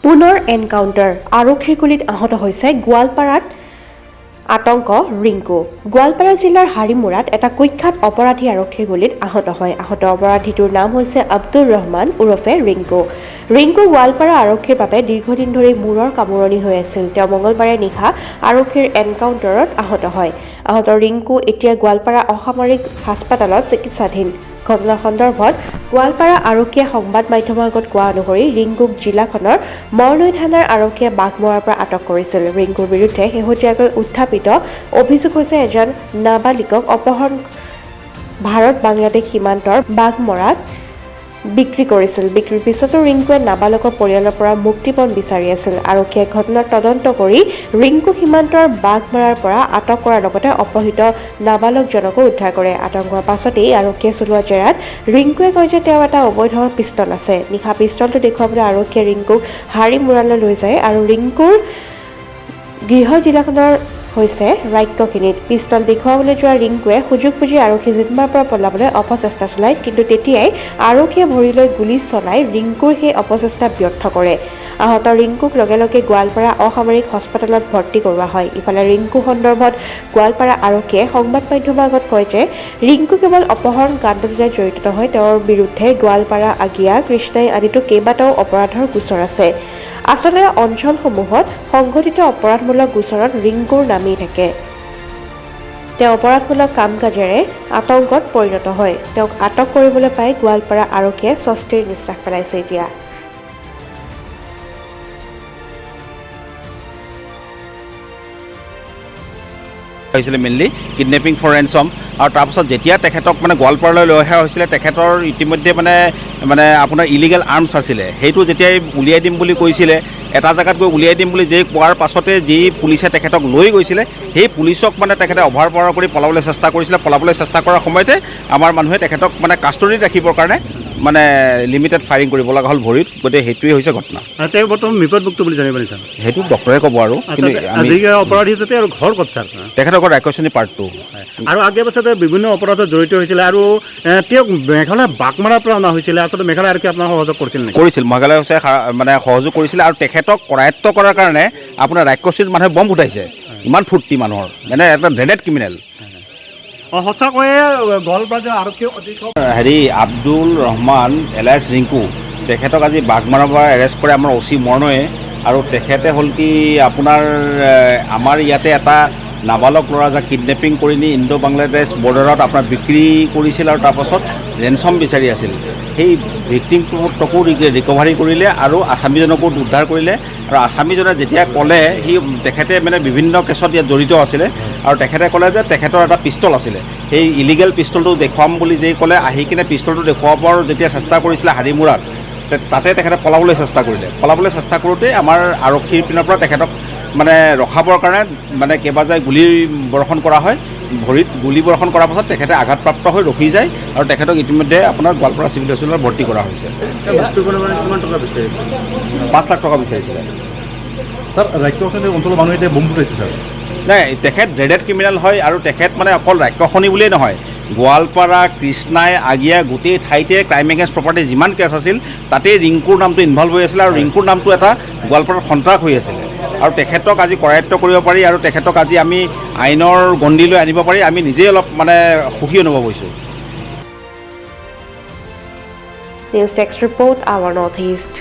পুনৰ এনকাউণ্টাৰ আৰক্ষীৰ গুলীত আহত হৈছে গোৱালপাৰাত আতংক ৰিংকু। গোৱালপাৰা জিলাৰ হাৰিমুৰাত এটা কুখ্যাত অপৰাধী আৰক্ষীৰ গুলীত আহত হয়। আহত অপৰাধীটোৰ নাম হৈছে আব্দুৰ ৰহমান ওৰফে ৰিংকু। ৰিংকু গোৱালপাৰা আৰক্ষীৰ বাবে দীৰ্ঘদিন ধৰি মূৰৰ কামোৰণি হৈ আছিল। তেওঁ মঙলবাৰে নিশা আৰক্ষীৰ এনকাউণ্টাৰত আহত হয়। আহত ৰিংকু এতিয়া গোৱালপাৰা অসামৰিক হাস্পতালত চিকিৎসাধীন। ঘটনা সন্দৰ্ভত গোৱালপাৰা আৰক্ষীয়ে সংবাদ মাধ্যমৰ আগত কোৱা অনুসৰি ৰিংকুক জিলাখনৰ মৰনৈ থানাৰ আৰক্ষীয়ে বাঘমৰাৰ পৰা আটক কৰিছিল। ৰিংকুৰ বিৰুদ্ধে শেহতীয়াকৈ উত্থাপিত অভিযোগ হৈছে এজন নাবালিকক অপহৰণ ভাৰত-বাংলাদেশ সীমান্তৰ বাঘমৰাত বিক্ৰী কৰিছিল। বিক্ৰীৰ পিছতো ৰিংকুৱে নাবালকৰ পৰিয়ালৰ পৰা মুক্তিপণ বিচাৰি আছিল। আৰক্ষীয়ে ঘটনাৰ তদন্ত কৰি ৰিংকু সীমান্তৰ বাঘমৰাৰ পৰা আটক কৰাৰ লগতে অপহৃত নাবালকজনকো উদ্ধাৰ কৰে। আতংকৰ পাছতেই আৰক্ষীয়ে চলোৱা জেৰাত ৰিংকুৱে কয় যে তেওঁৰ এটা অবৈধ পিষ্টল আছে। নিশা পিষ্টলটো দেখুৱাবলৈ আৰক্ষীয়ে ৰিংকুক হাৰিমুৰালৈ লৈ যায় আৰু ৰিংকুৰ গৃহ জিলাখনৰ হৈছে ৰাজ্যখিনিত। পিষ্টল দেখুৱাবলৈ যোৱা ৰিংকুৱে সুযোগ বুজি আৰক্ষী জিম্মাৰ পৰা পলাবলৈ অপচেষ্টা চলায়, কিন্তু তেতিয়াই আৰক্ষীয়ে ভৰিলৈ গুলী চলাই ৰিংকুৰ সেই অপচেষ্টা ব্যৰ্থ কৰে। আহত ৰিংকুক লগে লগে গোৱালপাৰা অসামৰিক হাস্পতালত ভৰ্তি কৰোৱা হয়। ইফালে ৰিংকু সন্দৰ্ভত গোৱালপাৰা আৰক্ষীয়ে সংবাদ মাধ্যমৰ আগত কয় যে ৰিংকু কেৱল অপহৰণ কাণ্ডটোতে জড়িত নহয়, তেওঁৰ বিৰুদ্ধে গোৱালপাৰা, আগিয়া, কৃষ্ণাই আদিতো কেইবাটাও অপৰাধৰ গোচৰ আছে। আচলতে অঞ্চলসমূহত সংঘটিত অপৰাধমূলক গোচৰত ৰিংকুৰ নামেই থাকে। তেওঁ অপৰাধমূলক কাম কাজেৰে আতংকত পৰিণত হয়। তেওঁক আটক কৰিবলৈ পাই গোৱালপাৰা আৰক্ষীয়ে স্বস্তিৰ নিশ্বাস পেলাইছে। এতিয়া হৈছিলে মেইনলি কিডনেপিং ফৰ ৰেনচম, আৰু তাৰপাছত যেতিয়া তেখেতক মানে গোৱালপাৰালৈ লৈ অহা হৈছিলে, তেখেতৰ ইতিমধ্যে মানে আপোনাৰ ইলিগেল আৰ্মছ আছিলে। সেইটো যেতিয়াই উলিয়াই দিম বুলি কৈছিলে, এটা জেগাত গৈ উলিয়াই দিম বুলি যেই কোৱাৰ পাছতে যি পুলিচে তেখেতক লৈ গৈছিলে, সেই পুলিচক মানে তেখেতে অভাৰ পাৱাৰ কৰি পলাবলৈ চেষ্টা কৰিছিলে। পলাবলৈ চেষ্টা কৰাৰ সময়তে আমাৰ মানুহে তেখেতক মানে কাষ্টডিত ৰাখিবৰ কাৰণে মানে লিমিটেড ফায়াৰিং কৰিব লগা হ'ল ভৰিত। গতিকে সেইটোৱে হৈছে ঘটনা। তেওঁ বৰ্তমান বিপদমুক্ত বুলি জানিব পাৰিছা? সেইটো ডক্টৰে ক'ব আৰু অপৰাধী যাতে আৰু ঘৰ ক'ত ছাৰ? তেখেতৰ ঘৰ ৰাক্ষসনী পাৰ্ট 2। আৰু আগে পাছতে বিভিন্ন অপৰাধত জড়িত হৈছিলে আৰু তেওঁক মেঘালয় বাঘমৰাৰ পৰা অনা হৈছিলে। আচলতে মেঘালয় আৰক্ষী আপোনাৰ সহযোগ কৰিছিল নেকি? কৰিছিল, মেঘালয় মানে সহযোগ কৰিছিলে আৰু তেখেতক কৰায়ত্ব কৰাৰ কাৰণে আপোনাৰ ৰাক্ষসীত মানুহে বম ফুটাইছে। ইমান ফূৰ্তি মানুহৰ, মানে এটা ড্ৰেডেড ক্ৰিমিনেল। সঁচাকৈয়ে গোৱালপাৰা আৰক্ষী অধীক্ষক আব্দুল ৰহমান এলাইছ ৰিংকু, তেখেতক আজি বাঘমৰাৰ পৰা এৰেষ্ট কৰে আমাৰ OC মৰনৈয়ে। আৰু তেখেতে হ'ল কি আপোনাৰ আমাৰ ইয়াতে এটা নাবালক ল'ৰা যাক কিডনেপিং কৰি নি ইণ্ডো বাংলাদেশ বৰ্ডাৰত আপোনাৰ বিক্ৰী কৰিছিল আৰু তাৰপাছত ৰেনচম বিচাৰি আছিল। সেই ভিক্টিমটোকো ৰিকভাৰী কৰিলে আৰু আছামীজনকো উদ্ধাৰ কৰিলে। আৰু আছামীজনে যেতিয়া ক'লে তেখেতে মানে বিভিন্ন কেছত ইয়াত জড়িত আছিলে, আৰু তেখেতে ক'লে যে তেখেতৰ এটা পিষ্টল আছিলে। সেই ইলিগেল পিষ্টলটো দেখুৱাম বুলি যেই ক'লে, আহি কিনে পিষ্টলটো দেখুৱাবৰ যেতিয়া চেষ্টা কৰিছিলে হাৰিমুৰাত, তাতে তেখেতে পলাবলৈ চেষ্টা কৰিলে। পলাবলৈ চেষ্টা কৰোঁতে আমাৰ আৰক্ষীৰ পিনৰ পৰা তেখেতক মানে ৰখাবৰ কাৰণে মানে কেইবাজাই গুলী বৰ্ষণ কৰা হয়। ভৰিত গুলী বৰ্ষণ কৰাৰ পাছত তেখেতে আঘাতপ্ৰাপ্ত হৈ ৰখি যায় আৰু তেখেতক ইতিমধ্যে আপোনাৰ গোৱালপাৰা চিভিল হস্পিটেলত ভৰ্তি কৰা হৈছে। কিমান টকা বিচাৰিছে? 5 লাখ টকা বিচাৰিছিলে। ছাৰ, ৰাজ্যখনৰ অঞ্চলৰ মানুহে এতিয়া বম ফুটাইছে ছাৰ। নাই, তেখেত ড্ৰেডেড ক্ৰিমিনেল হয় আৰু তেখেত মানে অকল ৰাক্ষসনী বুলিয়েই নহয়, গোৱালপাৰা, কৃষ্ণাই, আগিয়া গোটেই ঠাইতে ক্ৰাইম এগেইনষ্ট প্ৰপাৰ্টি যিমান কেছ আছিল তাতেই ৰিংকুৰ নামটো ইনভলভ হৈ আছিলে আৰু ৰিংকুৰ নামটো এটা গোৱালপাৰাৰ সন্ত্ৰাস হৈ আছিলে। আৰু তেখেতক আজি কৰায়ত্ব কৰিব পাৰি আৰু তেখেতক আজি আমি আইনৰ গণ্ডিলৈ আনিব পাৰি আমি নিজেই অলপ মানে সুখী অনুভৱ হৈছোঁ। News desk report, our North east.